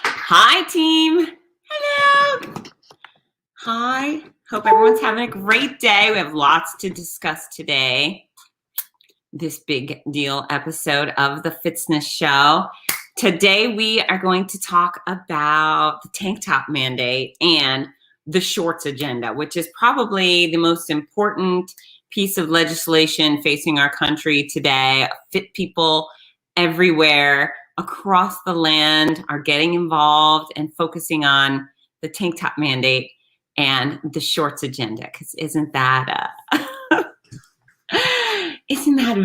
Hi, team. Hello. Hi. Hope everyone's having a great day. We have lots to discuss today. This big deal episode of the Fitzness Show. Today, we are going to talk about the tank top mandate and the shorts agenda, which is probably the most important piece of legislation facing our country today. Fit people everywhere across the land are getting involved and focusing on the tank top mandate and the shorts agenda, because isn't that a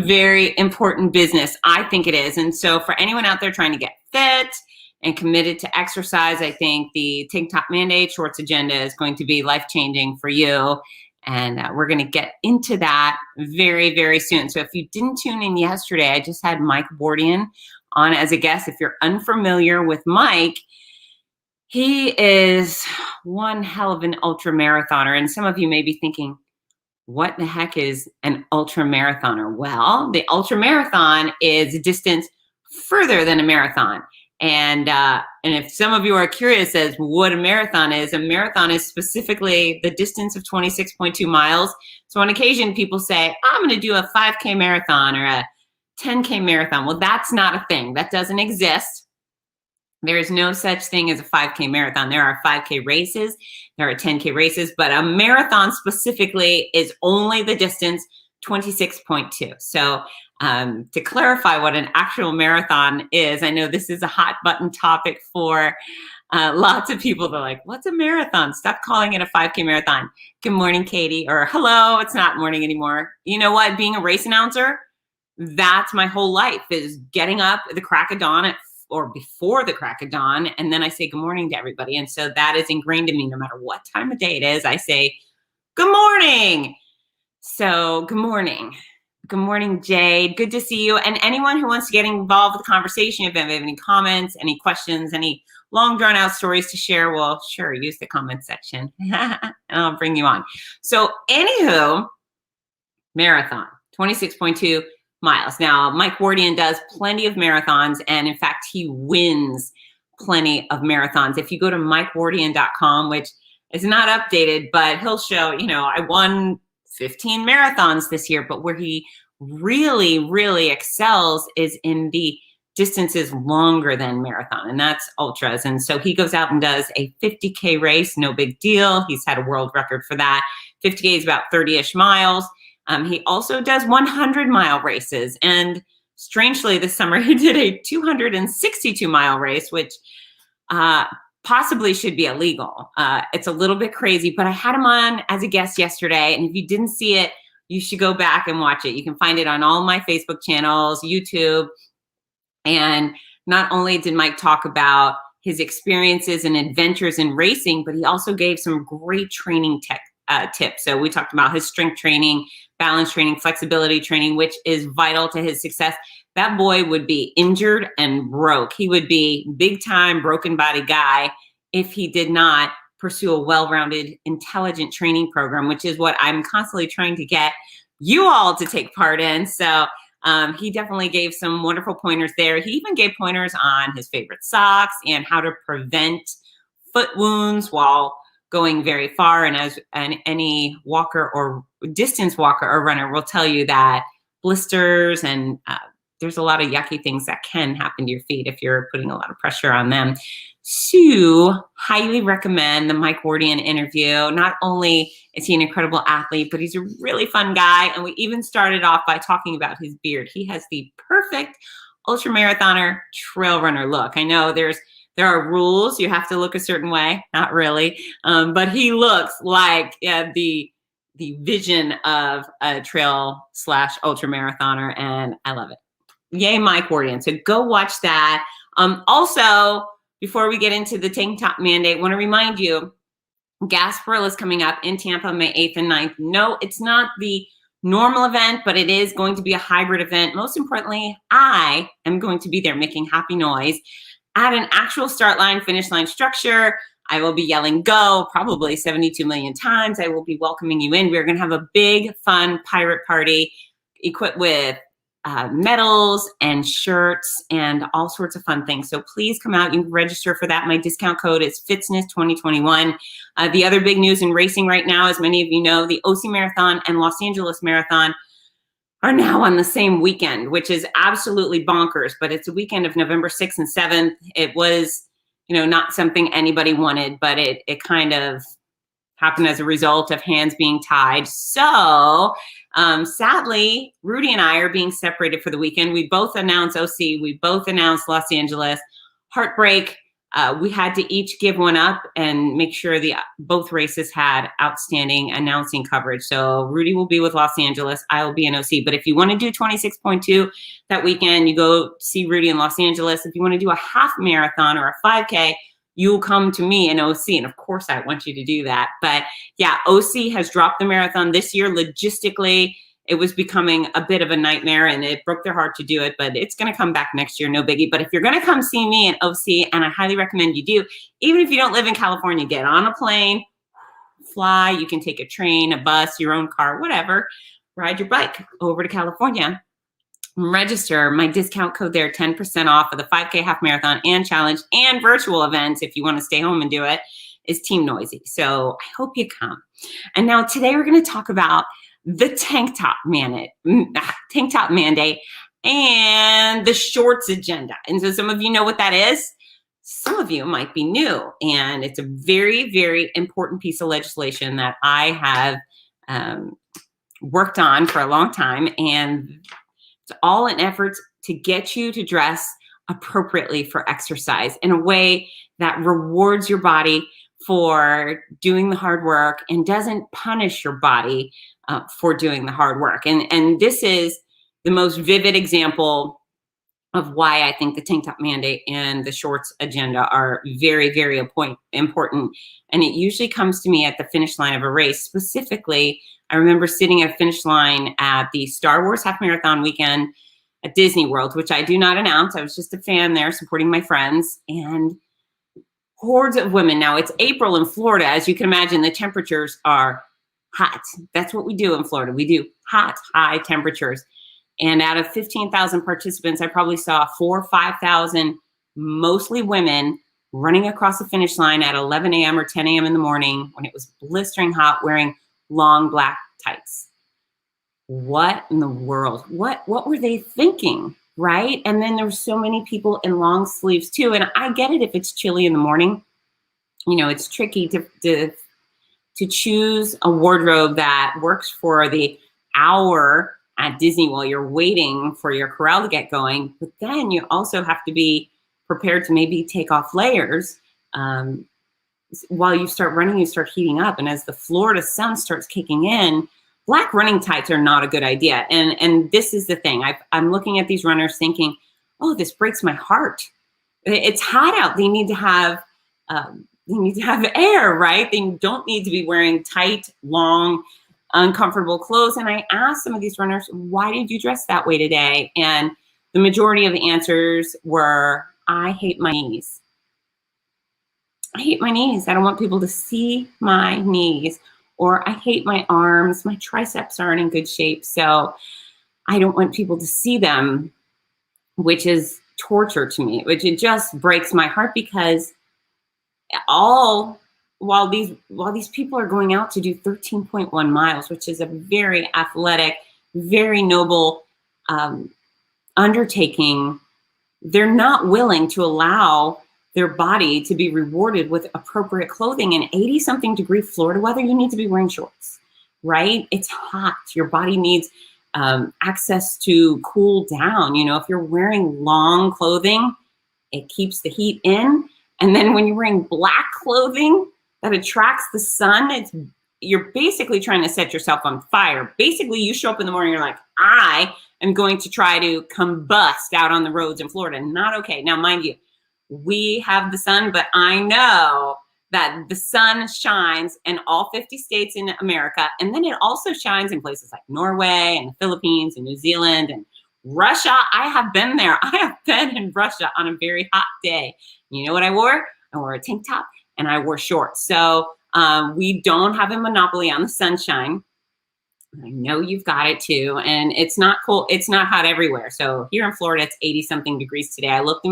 very important business? I think it is. And so for anyone out there trying to get fit and committed to exercise, I think the tank top mandate shorts agenda is going to be life-changing for you. And we're going to get into that very, very soon. So if you didn't tune in yesterday, I just had Mike Bordian on as a guest. If you're unfamiliar with Mike, he is one hell of an ultra marathoner. And some of you may be thinking, what the heck is an ultra marathoner? Well, the ultra marathon is a distance further than a marathon. And if some of you are curious as what a marathon is specifically the distance of 26.2 miles. So on occasion, people say, I'm going to do a 5K marathon or a 10K marathon. Well, that's not a thing. That doesn't exist. There is no such thing as a 5K marathon. There are 5K races, there are 10K races, but a marathon specifically is only the distance 26.2. So to clarify what an actual marathon is, I know this is a hot button topic for lots of people. They're like, what's a marathon? Stop calling it a 5K marathon. Good morning, Katie, or hello, it's not morning anymore. You know what, being a race announcer, that's my whole life, is getting up at the crack of dawn or before the crack of dawn, and then I say good morning to everybody. And so that is ingrained in me. No matter what time of day it is, I say good morning. So good morning. Good morning, Jade. Good to see you. And anyone who wants to get involved with the conversation, if you have any comments, any questions, any long drawn out stories to share, well, sure, use the comment section and I'll bring you on. So anywho, marathon, 26.2 miles. Now, Mike Wardian does plenty of marathons, and in fact, he wins plenty of marathons. If you go to mikewardian.com, which is not updated, but he'll show, I won 15 marathons this year, but where he really, really excels is in the distances longer than marathon, and that's ultras. And so he goes out and does a 50K race, no big deal. He's had a world record for that. 50K is about 30-ish miles. He also does 100-mile races. And strangely, this summer, he did a 262-mile race, which possibly should be illegal. It's a little bit crazy, but I had him on as a guest yesterday. And if you didn't see it, you should go back and watch it. You can find it on all my Facebook channels, YouTube. And not only did Mike talk about his experiences and adventures in racing, but he also gave some great training tips. So we talked about his strength training, balance training, flexibility training, which is vital to his success. That boy would be injured and broke. He would be big time broken body guy if he did not pursue a well-rounded, intelligent training program, which is what I'm constantly trying to get you all to take part in. So he definitely gave some wonderful pointers there. He even gave pointers on his favorite socks and how to prevent foot wounds while going very far. And any walker or distance walker or runner will tell you that blisters and there's a lot of yucky things that can happen to your feet if you're putting a lot of pressure on them. So highly recommend the Mike Wardian interview. Not only is he an incredible athlete, but he's a really fun guy. And we even started off by talking about his beard. He has the perfect ultramarathoner trail runner look. I know there are rules. You have to look a certain way. Not really. But he looks like the vision of a trail / ultramarathoner, and I love it. Yay, Mike Wardian. So go watch that. Also, before we get into the tank top mandate, I want to remind you, Gasparilla is coming up in Tampa, May 8th and 9th. No, it's not the normal event, but it is going to be a hybrid event. Most importantly, I am going to be there making happy noise at an actual start line, finish line structure. I will be yelling go probably 72 million times. I will be welcoming you in. We're going to have a big, fun pirate party equipped with medals and shirts and all sorts of fun things. So please come out. You can register for that. My discount code is Fitzness 2021. The other big news in racing right now, as many of you know, the OC Marathon and Los Angeles Marathon are now on the same weekend, which is absolutely bonkers, but it's a weekend of November 6th and 7th. It was, not something anybody wanted, but it kind of happened as a result of hands being tied. So sadly, Rudy and I are being separated for the weekend. We both announced OC. We both announced Los Angeles. Heartbreak. We had to each give one up and make sure both races had outstanding announcing coverage. So Rudy will be with Los Angeles. I will be in OC. But if you want to do 26.2 that weekend, you go see Rudy in Los Angeles. If you want to do a half marathon or a 5K, you'll come to me in OC. And of course, I want you to do that. But yeah, OC has dropped the marathon this year. Logistically, it was becoming a bit of a nightmare and it broke their heart to do it, but it's going to come back next year. No biggie. But if you're going to come see me in OC, and I highly recommend you do, even if you don't live in California, get on a plane, fly. You can take a train, a bus, your own car, whatever. Ride your bike over to California. Register. My discount code there, 10% off of the 5K half marathon and challenge and virtual events if you want to stay home and do it, is Team Noisy. So I hope you come. And now today we're going to talk about the tank top mandate and the shorts agenda. And so some of you know what that is. Some of you might be new. And it's a very, very important piece of legislation that I have worked on for a long time. And it's all in efforts to get you to dress appropriately for exercise in a way that rewards your body for doing the hard work and doesn't punish your body for doing the hard work. And this is the most vivid example of why I think the tank top mandate and the shorts agenda are very, very important. And it usually comes to me at the finish line of a race. Specifically, I remember sitting at a finish line at the Star Wars half marathon weekend at Disney World, which I do not announce. I was just a fan there supporting my friends, and hordes of women. Now it's April in Florida. As you can imagine, the temperatures are hot. That's what we do in Florida. We do hot, high temperatures. And out of 15,000 participants, I probably saw 4,000 or 5,000, mostly women, running across the finish line at 11 a.m. or 10 a.m. in the morning when it was blistering hot, wearing long black tights. What in the world? What were they thinking, right? And then there were so many people in long sleeves too. And I get it if it's chilly in the morning. It's tricky to choose a wardrobe that works for the hour at Disney while you're waiting for your corral to get going. But then you also have to be prepared to maybe take off layers. While you start running, you start heating up. And as the Florida sun starts kicking in, black running tights are not a good idea. And this is the thing. I'm looking at these runners thinking, oh, this breaks my heart. It's hot out. They need to have air, right? They don't need to be wearing tight, long, uncomfortable clothes. And I asked some of these runners, why did you dress that way today? And the majority of the answers were, I hate my knees. I hate my knees. I don't want people to see my knees. Or I hate my arms. My triceps aren't in good shape. So I don't want people to see them, which is torture to me, which it just breaks my heart, because while these people are going out to do 13.1 miles, which is a very athletic, very noble undertaking, they're not willing to allow their body to be rewarded with appropriate clothing. In 80-something degree Florida weather, you need to be wearing shorts, right? It's hot. Your body needs access to cool down. If you're wearing long clothing, it keeps the heat in. And then when you're wearing black clothing that attracts the sun, you're basically trying to set yourself on fire. Basically, you show up in the morning, you're like, I am going to try to combust out on the roads in Florida. Not okay. Now, mind you, we have the sun, but I know that the sun shines in all 50 states in America. And then it also shines in places like Norway and the Philippines and New Zealand and Russia. I have been there. I have been in Russia on a very hot day. You know what I wore? I wore a tank top and I wore shorts. So we don't have a monopoly on the sunshine. I know you've got it too. And it's not cold. It's not hot everywhere. So here in Florida, it's 80 something degrees today. I looked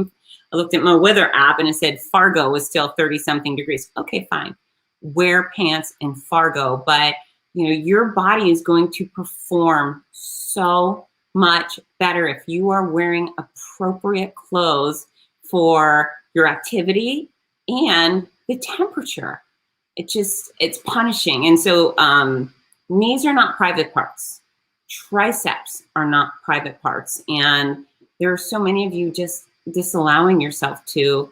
at my weather app and it said Fargo was still 30 something degrees. Okay, fine. Wear pants in Fargo, but your body is going to perform so much better if you are wearing appropriate clothes for your activity and the temperature. It's punishing. And so knees are not private parts. Triceps are not private parts. And there are so many of you just disallowing yourself to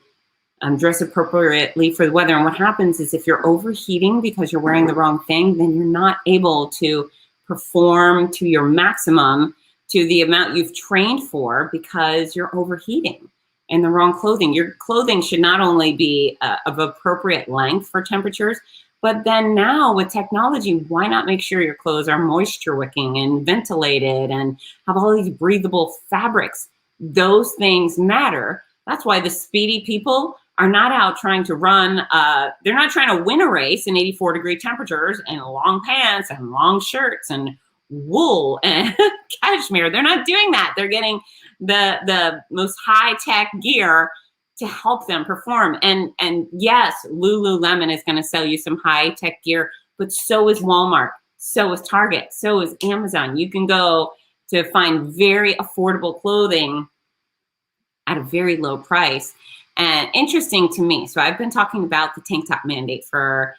dress appropriately for the weather. And what happens is if you're overheating because you're wearing the wrong thing, then you're not able to perform to your maximum, to the amount you've trained for, because you're overheating and the wrong clothing. Your clothing should not only be of appropriate length for temperatures, but then now with technology, why not make sure your clothes are moisture wicking and ventilated and have all these breathable fabrics? Those things matter. That's why the speedy people are not out trying to run. They're not trying to win a race in 84-degree temperatures and long pants and long shirts and wool and cashmere. They're not doing that. They're getting the most high-tech gear to help them perform. And yes, Lululemon is going to sell you some high-tech gear, but so is Walmart, so is Target, so is Amazon. You can go to find very affordable clothing at a very low price. And interesting to me, so I've been talking about the tank top mandate for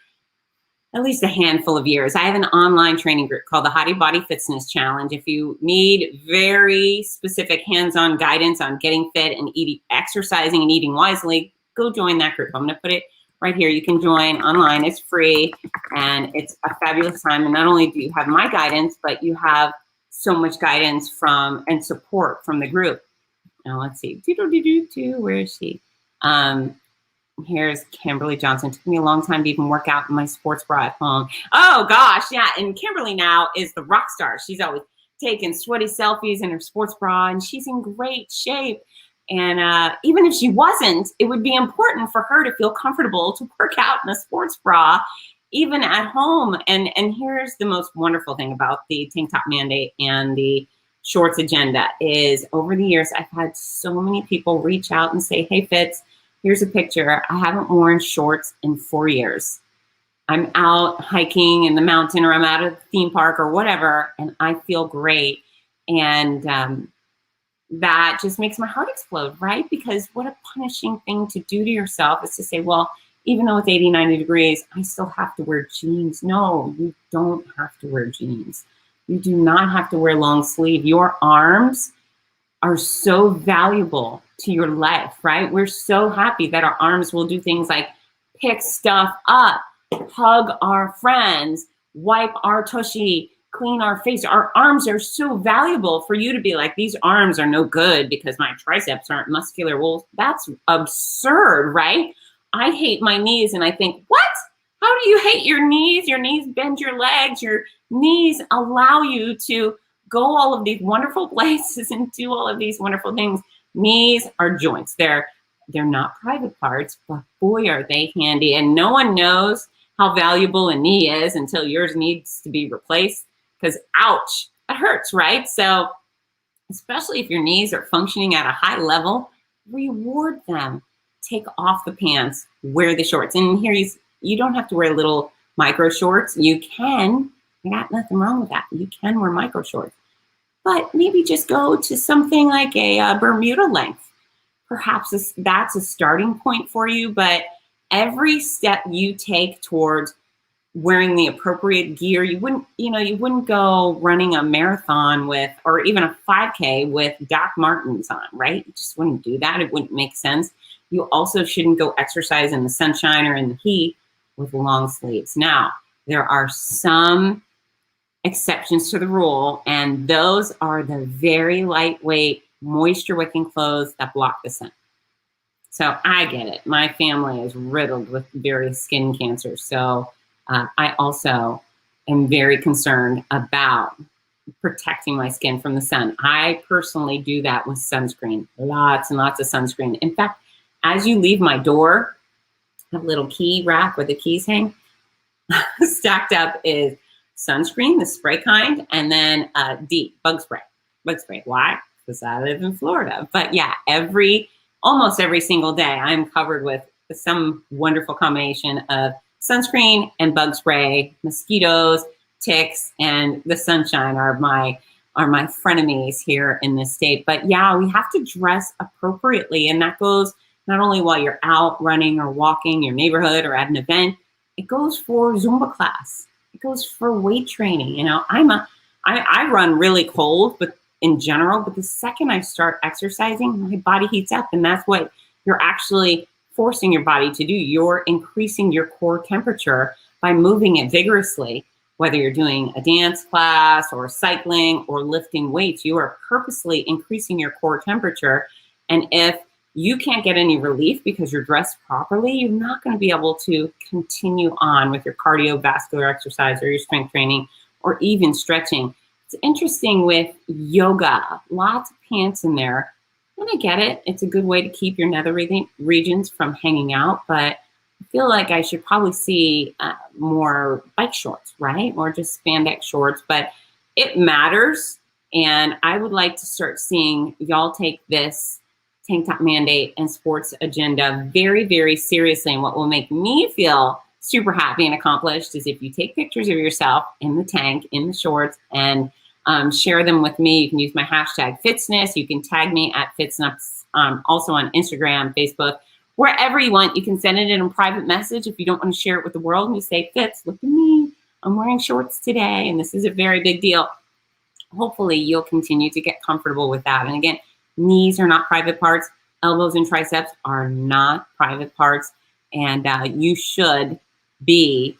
at least a handful of years. I have an online training group called the Hottie Body Fitzness Challenge. If you need very specific hands-on guidance on getting fit and exercising and eating wisely, go join that group. I'm going to put it right here. You can join online. It's free, and it's a fabulous time. And not only do you have my guidance, but you have so much guidance from and support from the group. Now let's see. Where is she? Here's Kimberly Johnson. It took me a long time to even work out in my sports bra at home. Oh gosh, yeah. And Kimberly now is the rock star. She's always taking sweaty selfies in her sports bra, and she's in great shape. And even if she wasn't, it would be important for her to feel comfortable to work out in a sports bra, even at home. And here's the most wonderful thing about the tank top mandate and the shorts agenda is over the years, I've had so many people reach out and say, hey, Fitz, here's a picture. I haven't worn shorts in 4 years. I'm out hiking in the mountain, or I'm out at the theme park or whatever, and I feel great. And that just makes my heart explode, right? Because what a punishing thing to do to yourself is to say, well, even though it's 80, 90 degrees, I still have to wear jeans. No, you don't have to wear jeans. You do not have to wear long sleeve. Your arms are so valuable to your life, right? We're so happy that our arms will do things like pick stuff up, hug our friends, wipe our tushy, clean our face. Our arms are so valuable for you to be like, these arms are no good because my triceps aren't muscular. Well, that's absurd, right? I hate my knees, and I think, what? How do you hate your knees? Your knees bend your legs. Your knees allow you to go all of these wonderful places and do all of these wonderful things. Knees are joints. They're not private parts, but boy, are they handy. And no one knows how valuable a knee is until yours needs to be replaced, because ouch, it hurts, right? So especially if your knees are functioning at a high level, reward them. Take off the pants, wear the shorts. And here you don't have to wear little micro shorts. You can, I got nothing wrong with that. You can wear micro shorts, but maybe just go to something like a Bermuda length. Perhaps that's a starting point for you, but every step you take towards wearing the appropriate gear, you wouldn't go running a marathon with, or even a 5K with Doc Martens on, right? You just wouldn't do that. It wouldn't make sense. You also shouldn't go exercise in the sunshine or in the heat with long sleeves. Now, there are some exceptions to the rule, and those are the very lightweight, moisture-wicking clothes that block the sun. So I get it. My family is riddled with various skin cancers. So I also am very concerned about protecting my skin from the sun. I personally do that with sunscreen, lots and lots of sunscreen. In fact, as you leave my door, I have a little key rack where the keys hang. Stacked up is sunscreen, the spray kind, and then DEET, bug spray. Bug spray. Why? Because I live in Florida. But yeah, almost every single day, I'm covered with some wonderful combination of sunscreen and bug spray. Mosquitoes, ticks, and the sunshine are my frenemies here in this state. But yeah, we have to dress appropriately, and that goes not only while you're out running or walking your neighborhood or at an event. It goes for Zumba class. It goes for weight training. You know, I run really cold, but in general, but the second I start exercising, my body heats up, and that's what you're actually forcing your body to do. You're increasing your core temperature by moving it vigorously. Whether you're doing a dance class or cycling or lifting weights, you are purposely increasing your core temperature. And if you can't get any relief because you're dressed properly, you're not going to be able to continue on with your cardiovascular exercise or your strength training or even stretching. It's interesting with yoga, lots of pants in there. And I get it. It's a good way to keep your nether regions from hanging out, but I feel like I should probably see more bike shorts, right? Or just spandex shorts, but it matters. And I would like to start seeing y'all take this tank top mandate and sports agenda very, very seriously. And what will make me feel super happy and accomplished is if you take pictures of yourself in the tank, in the shorts, and share them with me. You can use my hashtag Fitzness. You can tag me at Fitzness, also on Instagram, Facebook, wherever you want. You can send it in a private message if you don't want to share it with the world. And you say, Fitz, look at me. I'm wearing shorts today, and this is a very big deal. Hopefully, you'll continue to get comfortable with that. And again, knees are not private parts. Elbows and triceps are not private parts. And you should be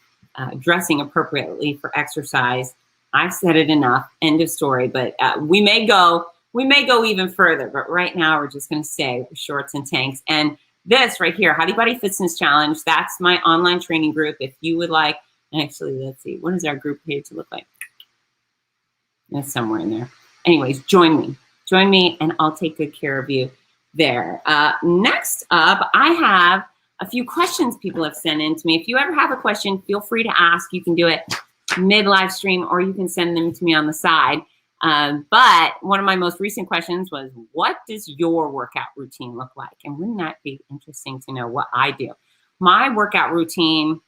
dressing appropriately for exercise. I've said it enough. End of story. But we may go even further. But right now, we're just going to stay with shorts and tanks. And this right here, Howdy Buddy Fitzness Challenge, that's my online training group. If you would like, actually, let's see, what does our group page look like? That's somewhere in there. Anyways, join me, and I'll take good care of you there. Next up, I have a few questions people have sent in to me. If you ever have a question, feel free to ask. You can do it mid-live stream, or you can send them to me on the side. But one of my most recent questions was, what does your workout routine look like? And wouldn't that be interesting to know what I do? My workout routine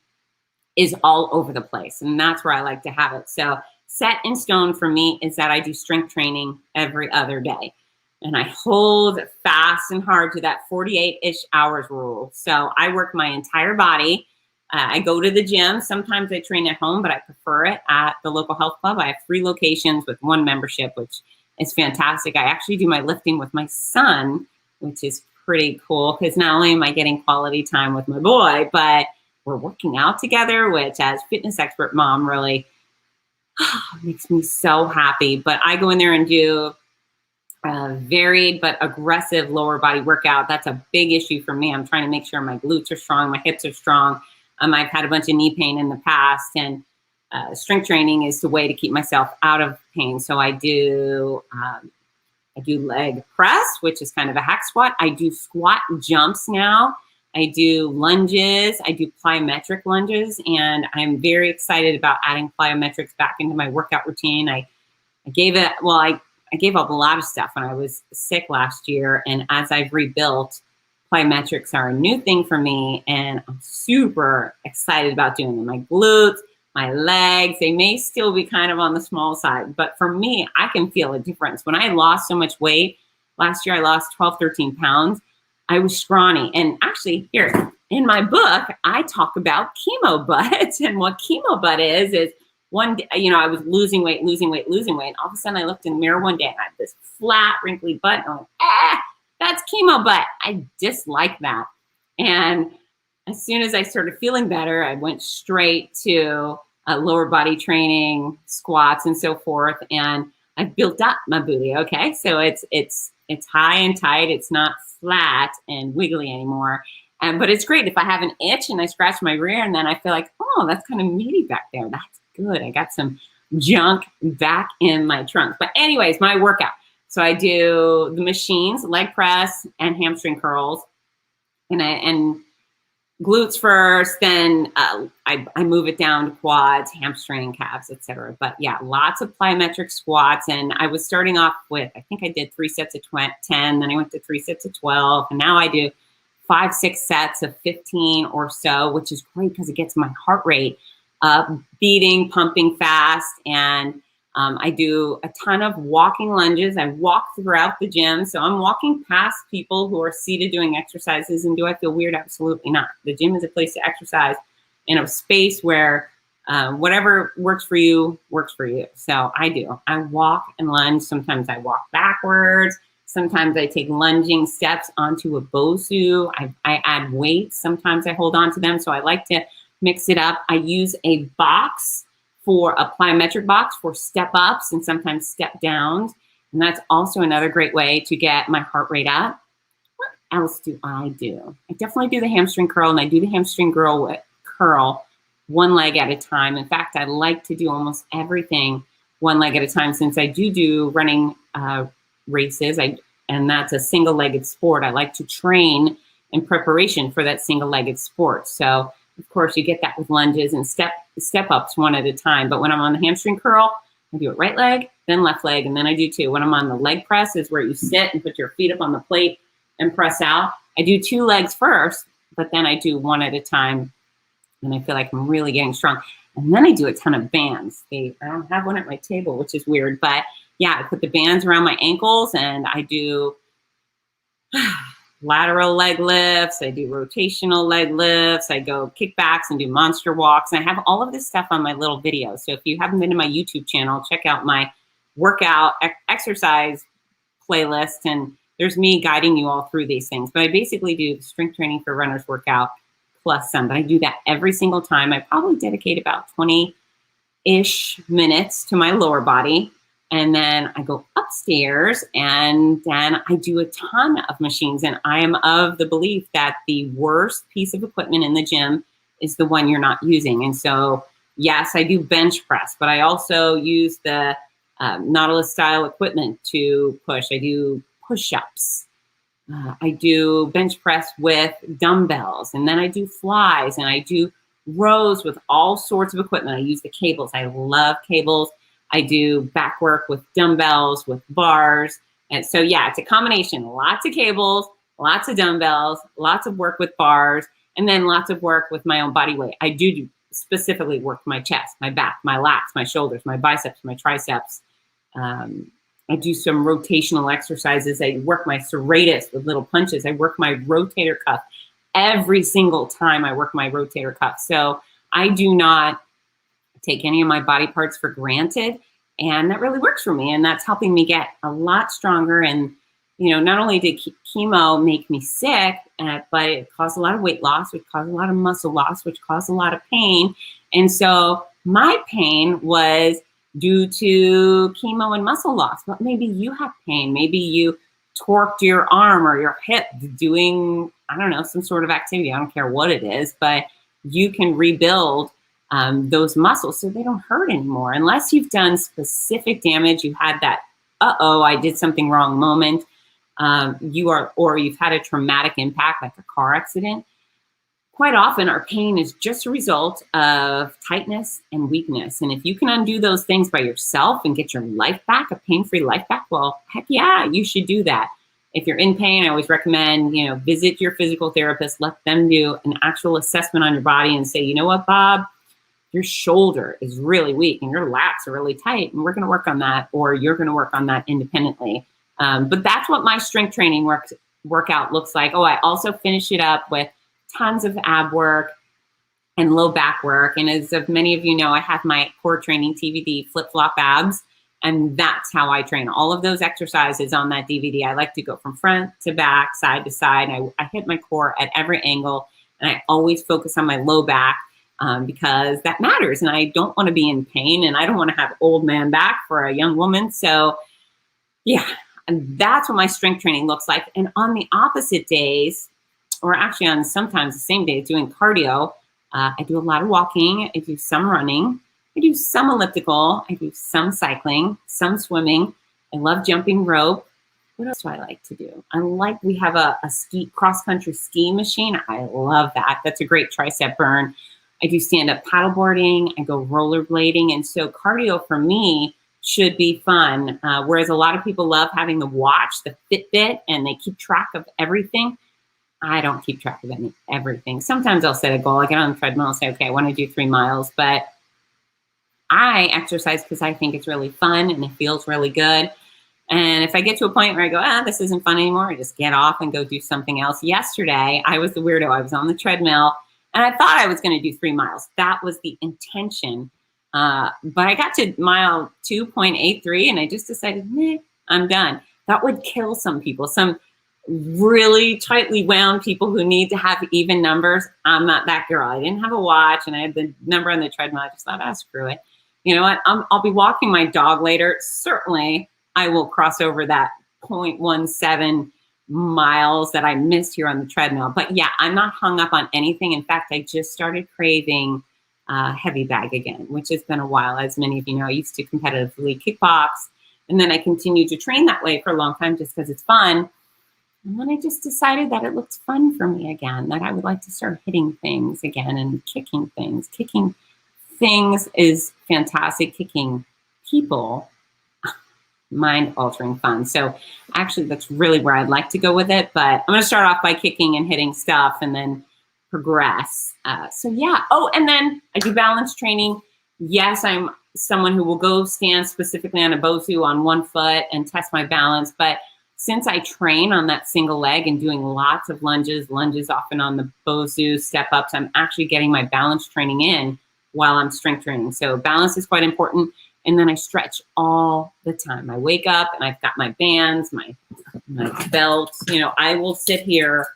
is all over the place, and that's where I like to have it. So set in stone for me is that I do strength training every other day. And I hold fast and hard to that 48-ish hours rule. So I work my entire body. I go to the gym. Sometimes I train at home, but I prefer it at the local health club. I have 3 locations with 1 membership, which is fantastic. I actually do my lifting with my son, which is pretty cool because not only am I getting quality time with my boy, but we're working out together, which as fitness expert mom really makes me so happy. But I go in there and do varied but aggressive lower body workout. That's a big issue for me. I'm trying to make sure my glutes are strong, my hips are strong. I've had a bunch of knee pain in the past, and strength training is the way to keep myself out of pain. So I do leg press, which is kind of a hack squat. I do squat jumps now. I do lunges. I do plyometric lunges, and I'm very excited about adding plyometrics back into my workout routine. I gave up a lot of stuff when I was sick last year, and as I've rebuilt, plyometrics are a new thing for me, and I'm super excited about doing them. My glutes, my legs, they may still be kind of on the small side, but for me, I can feel a difference. When I lost so much weight, last year I lost 12, 13 pounds, I was scrawny. And actually, here, in my book, I talk about chemo butt, and what chemo butt is one day, I was losing weight. And all of a sudden I looked in the mirror one day and I had this flat, wrinkly butt. And I'm like, that's chemo butt. I dislike that. And as soon as I started feeling better, I went straight to lower body training, squats, and so forth. And I built up my booty. Okay, so it's high and tight. It's not flat and wiggly anymore. But it's great if I have an itch and I scratch my rear, and then I feel like, oh, that's kind of meaty back there. That's good. I got some junk back in my trunk. But anyways, my workout. So I do the machines, leg press and hamstring curls. And glutes first, then I move it down to quads, hamstring, calves, etc. But yeah, lots of plyometric squats. And I was starting off with, I think I did 3 sets of 10, then I went to 3 sets of 12, and now I do 5, 6 sets of 15 or so, which is great because it gets my heart rate up, beating, pumping fast. And I do a ton of walking lunges. I walk throughout the gym. So I'm walking past people who are seated doing exercises. And do I feel weird? Absolutely not. The gym is a place to exercise in a space where whatever works for you, works for you. So I do. I walk and lunge. Sometimes I walk backwards. Sometimes I take lunging steps onto a Bosu. I add weights. Sometimes I hold on to them. So I like to mix it up. I use a box for a plyometric box for step ups and sometimes step downs. And that's also another great way to get my heart rate up. What else do? I definitely do the hamstring curl, and I do the hamstring curl one leg at a time. In fact, I like to do almost everything one leg at a time since I do running races. And that's a single-legged sport. I like to train in preparation for that single-legged sport. So of course, you get that with lunges and step ups one at a time. But when I'm on the hamstring curl, I do it right leg, then left leg, and then I do 2. When I'm on the leg press is where you sit and put your feet up on the plate and press out. I do 2 legs first, but then I do 1 at a time, and I feel like I'm really getting strong. And then I do a ton of bands. I don't have one at my table, which is weird, but yeah, I put the bands around my ankles, and I do lateral leg lifts, I do rotational leg lifts, I go kickbacks and do monster walks. And I have all of this stuff on my little video. So if you haven't been to my YouTube channel, check out my workout exercise playlist. And there's me guiding you all through these things. But I basically do strength training for runners workout plus some. But I do that every single time. I probably dedicate about 20-ish minutes to my lower body. And then I go upstairs and then I do a ton of machines. And I am of the belief that the worst piece of equipment in the gym is the one you're not using. And so, yes, I do bench press, but I also use the Nautilus style equipment to push. I do push-ups. I do bench press with dumbbells, and then I do flies, and I do rows with all sorts of equipment. I use the cables. I love cables. I do back work with dumbbells, with bars. And so, yeah, it's a combination. Lots of cables, lots of dumbbells, lots of work with bars, and then lots of work with my own body weight. I do specifically work my chest, my back, my lats, my shoulders, my biceps, my triceps. I do some rotational exercises. I work my serratus with little punches. I work my rotator cuff every single time I work my rotator cuff. So I do not take any of my body parts for granted. And that really works for me. And that's helping me get a lot stronger. And, you know, not only did chemo make me sick, but it caused a lot of weight loss, which caused a lot of muscle loss, which caused a lot of pain. And so my pain was due to chemo and muscle loss. But maybe you have pain. Maybe you torqued your arm or your hip doing, I don't know, some sort of activity. I don't care what it is, but you can rebuild those muscles so they don't hurt anymore. Unless you've done specific damage, you had that, I did something wrong moment, or you've had a traumatic impact like a car accident. Quite often our pain is just a result of tightness and weakness. And if you can undo those things by yourself and get your life back, a pain-free life back, well, heck yeah, you should do that. If you're in pain, I always recommend, visit your physical therapist, let them do an actual assessment on your body and say, you know what, Bob, your shoulder is really weak and your lats are really tight, and we're going to work on that, or you're going to work on that independently. But that's what my strength training workout looks like. Oh, I also finish it up with tons of ab work and low back work. And as of many of you know, I have my core training DVD, Flip Flop Abs, and that's how I train. All of those exercises on that DVD. I like to go from front to back, side to side. I hit my core at every angle, and I always focus on my low back because that matters. And I don't want to be in pain, and I don't want to have old man back for a young woman. So yeah, and that's what my strength training looks like. And on the opposite days, or actually on sometimes the same day, doing cardio, I do a lot of walking, I do some running, I do some elliptical, I do some cycling, some swimming. I love jumping rope. what else do I like to do? We have a cross-country ski machine. I love that. That's a great tricep burn. I do stand-up paddleboarding. I go rollerblading. And so cardio for me should be fun. Whereas a lot of people love having the watch, the Fitbit, and they keep track of everything. I don't keep track of everything. Sometimes I'll set a goal. I get on the treadmill and say, okay, I want to do 3 miles. But I exercise because I think it's really fun and it feels really good. And if I get to a point where I go, this isn't fun anymore, I just get off and go do something else. Yesterday, I was the weirdo. I was on the treadmill and I thought I was going to do 3 miles. That was the intention. But I got to mile 2.83 and I just decided, I'm done. That would kill some people. Some really tightly wound people who need to have even numbers. I'm not that girl. I didn't have a watch and I had the number on the treadmill. I just thought, screw it. You know what? I'll be walking my dog later. Certainly, I will cross over that 0.17 miles that I missed here on the treadmill. But yeah, I'm not hung up on anything. In fact, I just started craving heavy bag again, which has been a while. As many of you know, I used to competitively kickbox, and then I continued to train that way for a long time just because it's fun. And then I just decided that it looks fun for me again, that I would like to start hitting things again and kicking things. Kicking things is fantastic. Kicking people, mind-altering fun. So actually, that's really where I'd like to go with it. But I'm going to start off by kicking and hitting stuff and then progress. So yeah. Oh, and then I do balance training. Yes, I'm someone who will go stand specifically on a BOSU on one foot and test my balance. But since I train on that single leg and doing lots of lunges often on the BOSU, step-ups, I'm actually getting my balance training in while I'm strength training. So balance is quite important. And then I stretch all the time. I wake up and I've got my bands, my belts. You know, I will sit here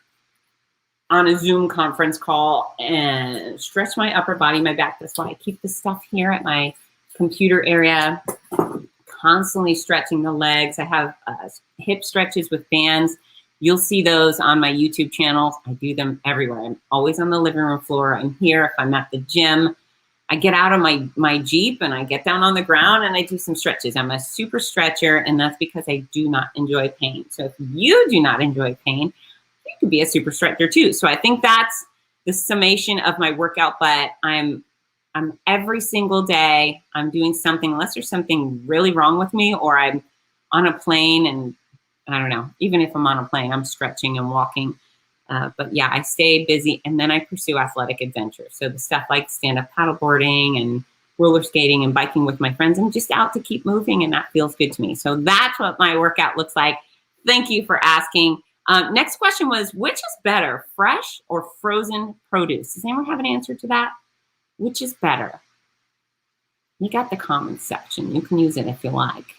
on a Zoom conference call and stretch my upper body, my back. That's why I keep the stuff here at my computer area, constantly stretching the legs. I have hip stretches with bands. You'll see those on my YouTube channel. I do them everywhere. I'm always on the living room floor. I'm here. If I'm at the gym, I get out of my Jeep and I get down on the ground and I do some stretches. I'm a super stretcher, and that's because I do not enjoy pain. So if you do not enjoy pain, you could be a super stretcher too. So I think that's the summation of my workout, but I'm every single day, I'm doing something, unless there's something really wrong with me or I'm on a plane and I don't know, even if I'm on a plane, I'm stretching and walking. But yeah, I stay busy and then I pursue athletic adventures. So the stuff like stand-up paddleboarding and roller skating and biking with my friends, I'm just out to keep moving and that feels good to me. So that's what my workout looks like. Thank you for asking. Next question was, which is better, fresh or frozen produce? Does anyone have an answer to that? Which is better? You got the comments section. You can use it if you like.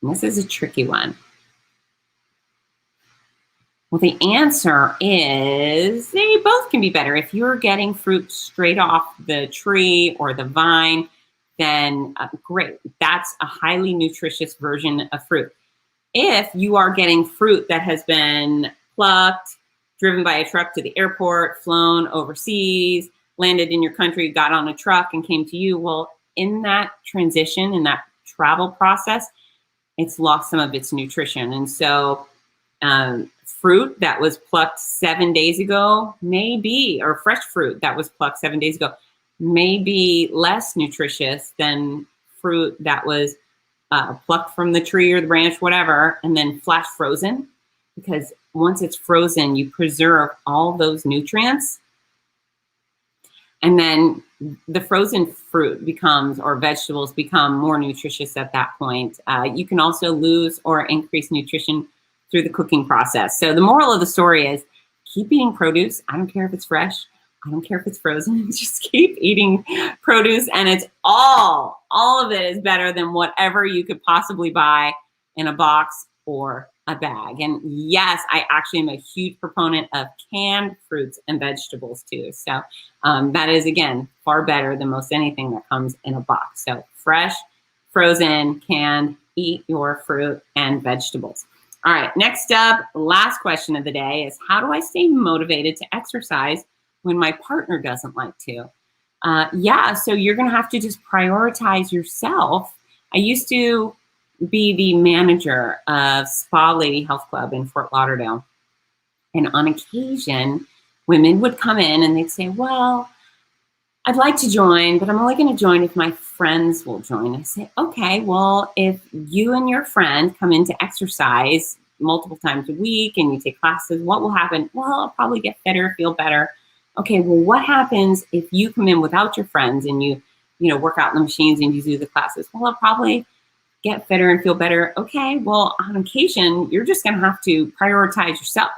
And this is a tricky one. Well, the answer is they both can be better. If you're getting fruit straight off the tree or the vine, then great. That's a highly nutritious version of fruit. If you are getting fruit that has been plucked, driven by a truck to the airport, flown overseas, landed in your country, got on a truck and came to you, well, in that transition, in that travel process, it's lost some of its nutrition. And so fruit that was plucked 7 days ago may be, or fresh fruit that was plucked 7 days ago, may be less nutritious than fruit that was plucked from the tree or the branch, whatever, and then flash frozen. Because once it's frozen, you preserve all those nutrients. And then the frozen fruit becomes, or vegetables become more nutritious at that point. You can also lose or increase nutrition through the cooking process. So the moral of the story is keep eating produce. I don't care if it's fresh. I don't care if it's frozen. Just keep eating produce. And it's all of it is better than whatever you could possibly buy in a box or a bag. And yes, I actually am a huge proponent of canned fruits and vegetables too. So that is, again, far better than most anything that comes in a box. So fresh, frozen, canned, eat your fruit and vegetables. All right, next up, last question of the day is, how do I stay motivated to exercise when my partner doesn't like to? So you're going to have to just prioritize yourself. I used to be the manager of Spa Lady Health Club in Fort Lauderdale. And on occasion, women would come in and they'd say, well, I'd like to join, but I'm only going to join if my friends will join. I say, okay, well, if you and your friend come in to exercise multiple times a week and you take classes, what will happen? Well, I'll probably get fitter, feel better. Okay, well, what happens if you come in without your friends and you work out in the machines and you do the classes? Well, I'll probably get fitter and feel better. Okay, well, on occasion, you're just going to have to prioritize yourself.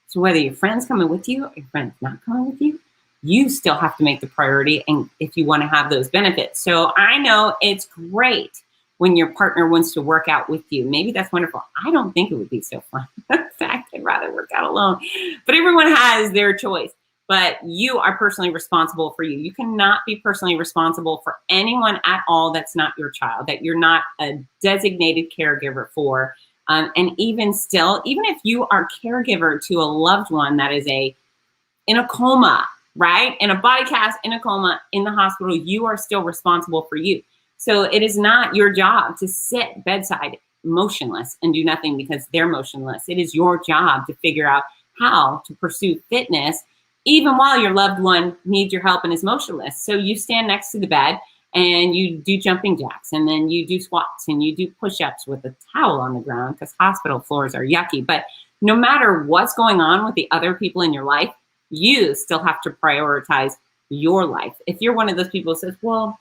So whether your friends coming with you or your friends not coming with you, you still have to make the priority, and if you want to have those benefits. So I know it's great when your partner wants to work out with you. Maybe that's wonderful. I don't think it would be so fun. In fact, I'd rather work out alone. But everyone has their choice. But you are personally responsible for you. You cannot be personally responsible for anyone at all that's not your child, that you're not a designated caregiver for. And even still, even if you are caregiver to a loved one that is in a coma, right? In a body cast, in a coma, in the hospital, you are still responsible for you. So it is not your job to sit bedside motionless and do nothing because they're motionless. It is your job to figure out how to pursue fitness even while your loved one needs your help and is motionless. So you stand next to the bed and you do jumping jacks, and then you do squats and you do push-ups with a towel on the ground because hospital floors are yucky. But no matter what's going on with the other people in your life, you still have to prioritize your life. If you're one of those people who says, well,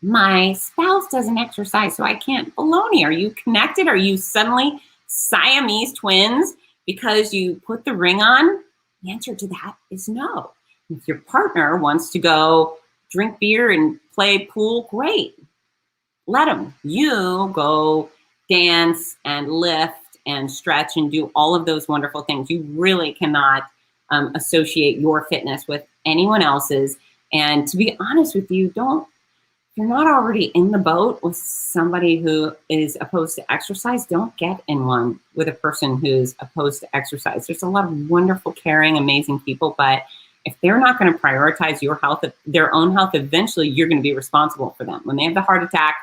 my spouse doesn't exercise, so I can't. Baloney. Are you connected? Are you suddenly Siamese twins because you put the ring on? The answer to that is no. If your partner wants to go drink beer and play pool, great. Let them. You go dance and lift and stretch and do all of those wonderful things. You really cannot associate your fitness with anyone else's. And to be honest with you, you're not already in the boat with somebody who is opposed to exercise, don't get in one with a person who's opposed to exercise. There's a lot of wonderful, caring, amazing people, but if they're not going to prioritize your health, their own health, eventually you're going to be responsible for them. When they have the heart attack,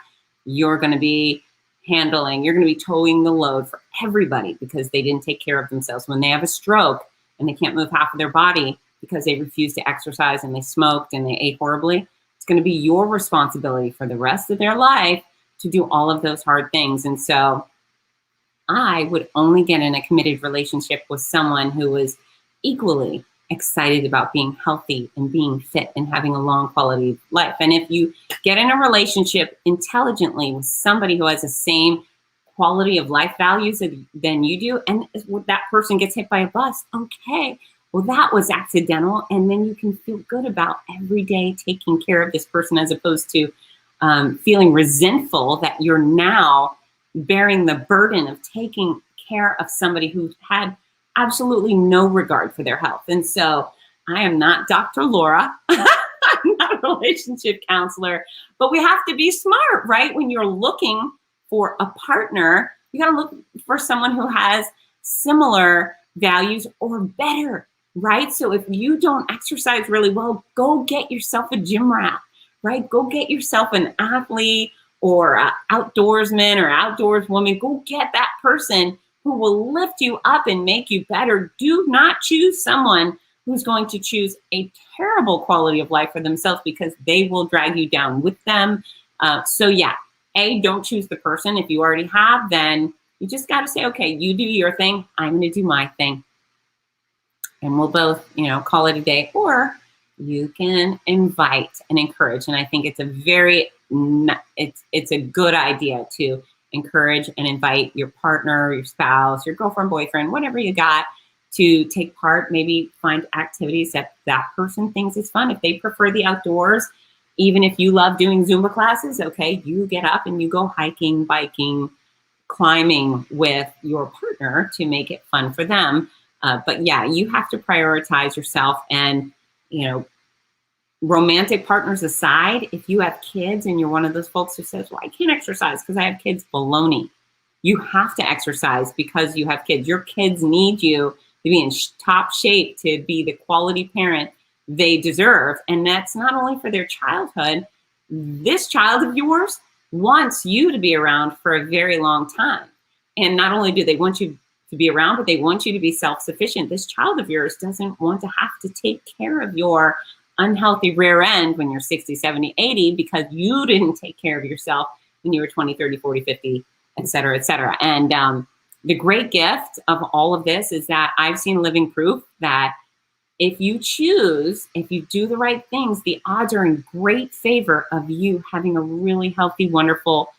you're going to be you're going to be towing the load for everybody because they didn't take care of themselves. When they have a stroke and they can't move half of their body because they refused to exercise and they smoked and they ate horribly, it's going to be your responsibility for the rest of their life to do all of those hard things. And so I would only get in a committed relationship with someone who was equally excited about being healthy and being fit and having a long quality of life. And if you get in a relationship intelligently with somebody who has the same quality of life values than you do, and that person gets hit by a bus, okay, well, that was accidental. And then you can feel good about every day taking care of this person as opposed to feeling resentful that you're now bearing the burden of taking care of somebody who had absolutely no regard for their health. And so I am not Dr. Laura. I'm not a relationship counselor, but we have to be smart, right? When you're looking for a partner, you got to look for someone who has similar values or better, right? So if you don't exercise really well, go get yourself a gym rat, right? Go get yourself an athlete or an outdoorsman or outdoors woman. Go get that person who will lift you up and make you better. Do not choose someone who's going to choose a terrible quality of life for themselves because they will drag you down with them. So yeah, don't choose the person. If you already have, then you just got to say, okay, you do your thing. I'm going to do my thing. And we'll both, call it a day, or you can invite and encourage. And I think it's a good idea to encourage and invite your partner, your spouse, your girlfriend, boyfriend, whatever you got, to take part. Maybe find activities that person thinks is fun. If they prefer the outdoors, even if you love doing Zumba classes, okay, you get up and you go hiking, biking, climbing with your partner to make it fun for them. But yeah, you have to prioritize yourself. And, romantic partners aside, if you have kids and you're one of those folks who says, well, I can't exercise because I have kids, baloney. You have to exercise because you have kids. Your kids need you to be in top shape to be the quality parent they deserve. And that's not only for their childhood. This child of yours wants you to be around for a very long time. And not only do they want you to be around, but they want you to be self-sufficient. This child of yours doesn't want to have to take care of your unhealthy rear end when you're 60, 70, 80, because you didn't take care of yourself when you were 20, 30, 40, 50, et cetera, et cetera. And the great gift of all of this is that I've seen living proof that if you choose, if you do the right things, the odds are in great favor of you having a really healthy, wonderful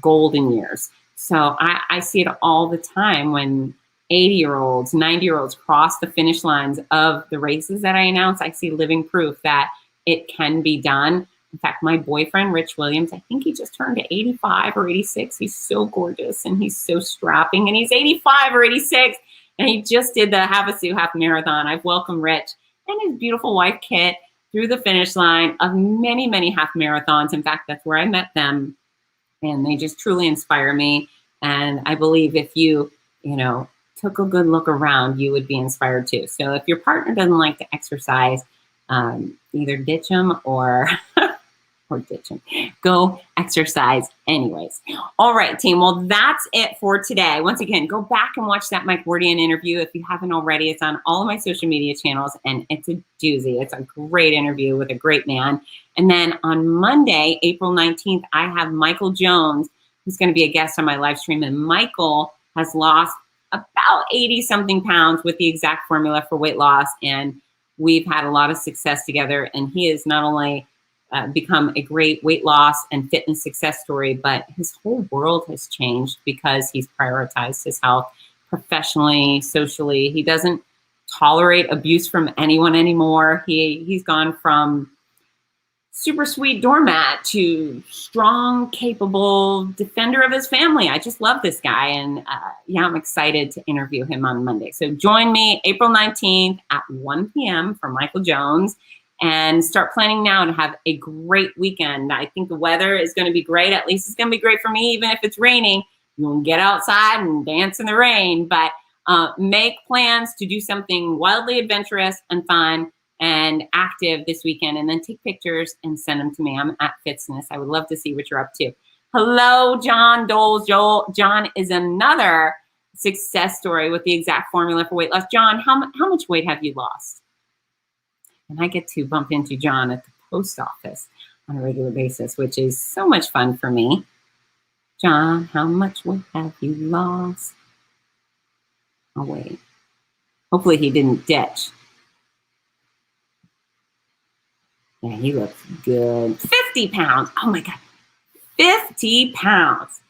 golden years. So I see it all the time when 80-year-olds, 90-year-olds cross the finish lines of the races that I announce. I see living proof that it can be done. In fact, my boyfriend, Rich Williams, I think he just turned to 85 or 86. He's so gorgeous and he's so strapping, and he's 85 or 86. And he just did the Havasu half marathon. I've welcomed Rich and his beautiful wife, Kit, through the finish line of many, many half marathons. In fact, that's where I met them. And they just truly inspire me. And I believe if you took a good look around, you would be inspired too. So if your partner doesn't like to exercise, either ditch them or ditch them. Go exercise anyways. All right, team. Well, that's it for today. Once again, go back and watch that Mike Wardian interview if you haven't already. It's on all of my social media channels, and it's a doozy. It's a great interview with a great man. And then on Monday, April 19th, I have Michael Jones, who's going to be a guest on my live stream. And Michael has lost about 80-something pounds with the exact formula for weight loss. And we've had a lot of success together. And he is not only become a great weight loss and fitness success story, but his whole world has changed because he's prioritized his health professionally, socially. He doesn't tolerate abuse from anyone anymore. He's gone from super sweet doormat to strong, capable defender of his family. I just love this guy. And I'm excited to interview him on Monday. So join me April 19th at 1 p.m. for Michael Jones. And start planning now to have a great weekend. I think the weather is going to be great. At least it's going to be great for me, even if it's raining. You can get outside and dance in the rain, but make plans to do something wildly adventurous and fun and active this weekend, and then take pictures and send them to me. I'm at Fitzness. I would love to see what you're up to. Hello, John Doles. John is another success story with the exact formula for weight loss. John, how much weight have you lost? And I get to bump into John at the post office on a regular basis, which is so much fun for me. John, how much weight have you lost? Oh, wait. Hopefully he didn't ditch. Yeah, he looks good. 50 pounds. Oh, my God. 50 pounds.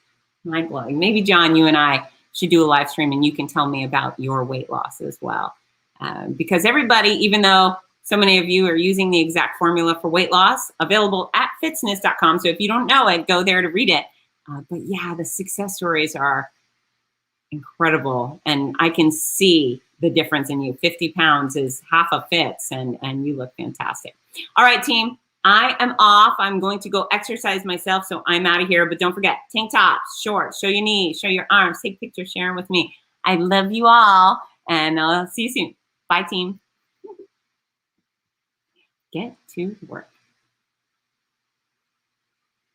Mind blowing. Maybe, John, you and I should do a live stream and you can tell me about your weight loss as well. Because everybody, even though so many of you are using the exact formula for weight loss, available at fitzness.com. So if you don't know it, go there to read it. But yeah, the success stories are incredible. And I can see the difference in you. 50 pounds is half a Fitz, and you look fantastic. All right, team, I am off. I'm going to go exercise myself, so I'm out of here. But don't forget, tank tops, shorts, show your knees, show your arms, take pictures, share them with me. I love you all, and I'll see you soon. Bye, team. Get to work.